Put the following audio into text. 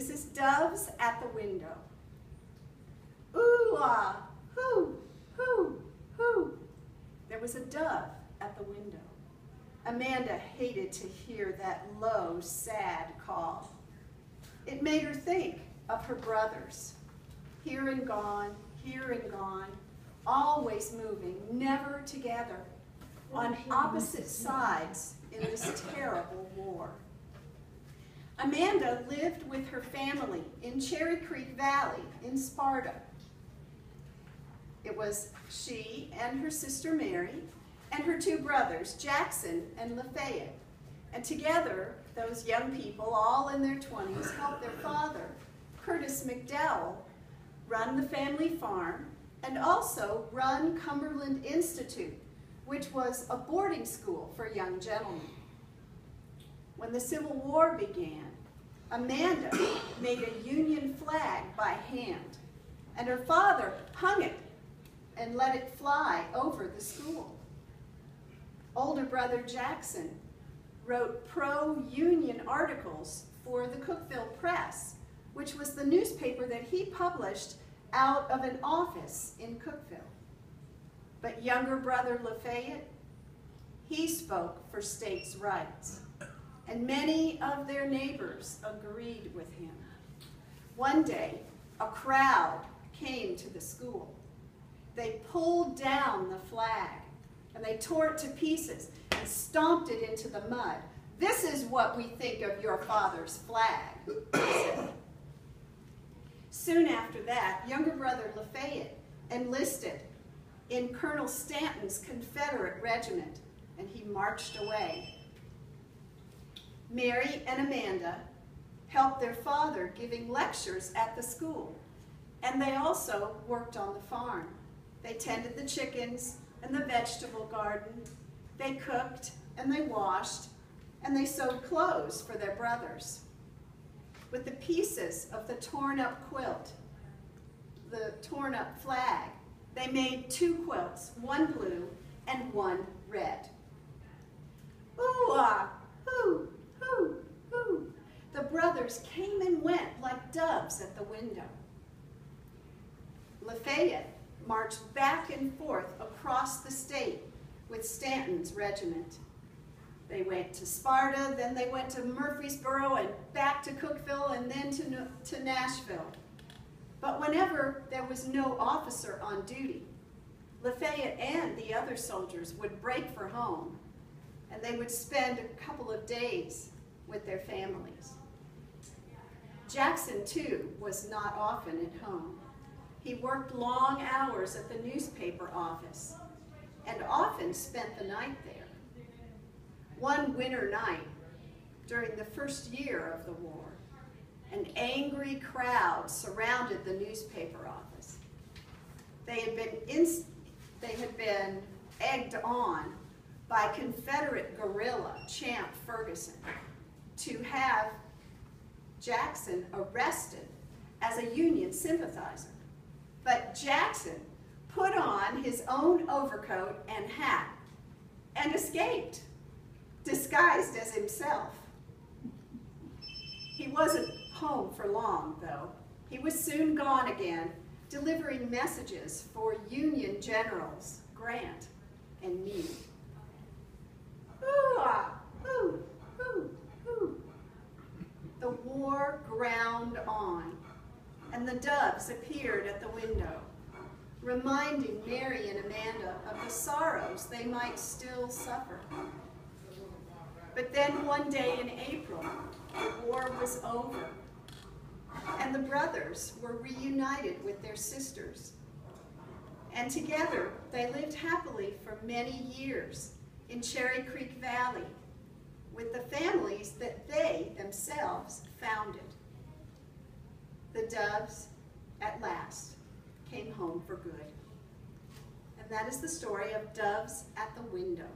This is Doves at the Window. Ooh, ah, hoo, hoo, hoo. There was a dove at the window. Amanda hated to hear that low, sad call. It made her think of her brothers, here and gone, always moving, never together, on opposite sides in this terrible war. Amanda lived with her family in Cherry Creek Valley in Sparta. It was she and her sister Mary and her two brothers, Jackson and Lafayette. And together, those young people, all in their 20s, helped their father, Curtis McDowell, run the family farm and also run Cumberland Institute, which was a boarding school for young gentlemen. When the Civil War began, Amanda made a Union flag by hand, and her father hung it and let it fly over the school. Older brother Jackson wrote pro-Union articles for the Cookeville Press, which was the newspaper that he published out of an office in Cookeville. But younger brother Lafayette, he spoke for states' rights, and many of their neighbors agreed with him. One day, a crowd came to the school. They pulled down the flag, and they tore it to pieces and stomped it into the mud. "This is what we think of your father's flag," they said. Soon after that, younger brother Lafayette enlisted in Colonel Stanton's Confederate regiment, and he marched away. Mary and Amanda helped their father giving lectures at the school, and they also worked on the farm. They tended the chickens and the vegetable garden. They cooked and they washed, and they sewed clothes for their brothers. With the pieces of the torn up quilt, the torn up flag, they made two quilts, one blue and one red. Ooh-ah, hoo, hoo, hoo. The brothers came and went like doves at the window. Lafayette marched back and forth across the state with Stanton's regiment. They went to Sparta, then they went to Murfreesboro and back to Cookeville and then to Nashville. But whenever there was no officer on duty, Lafayette and the other soldiers would break for home, and they would spend a couple of days with their families. Jackson, too, was not often at home. He worked long hours at the newspaper office and often spent the night there. One winter night, during the first year of the war, an angry crowd surrounded the newspaper office. They had been egged on by Confederate guerrilla Champ Ferguson to have Jackson arrested as a Union sympathizer. But Jackson put on his own overcoat and hat and escaped, disguised as himself. He wasn't home for long, though. He was soon gone again, delivering messages for Union generals Grant and Meade. Ooh-ah, ooh, ooh, ooh. The war ground on, and the doves appeared at the window, reminding Mary and Amanda of the sorrows they might still suffer. But then one day in April, the war was over, and the brothers were reunited with their sisters. And together, they lived happily for many years in Cherry Creek Valley with the families that they themselves founded. The doves, at last, came home for good. And that is the story of Doves at the Window.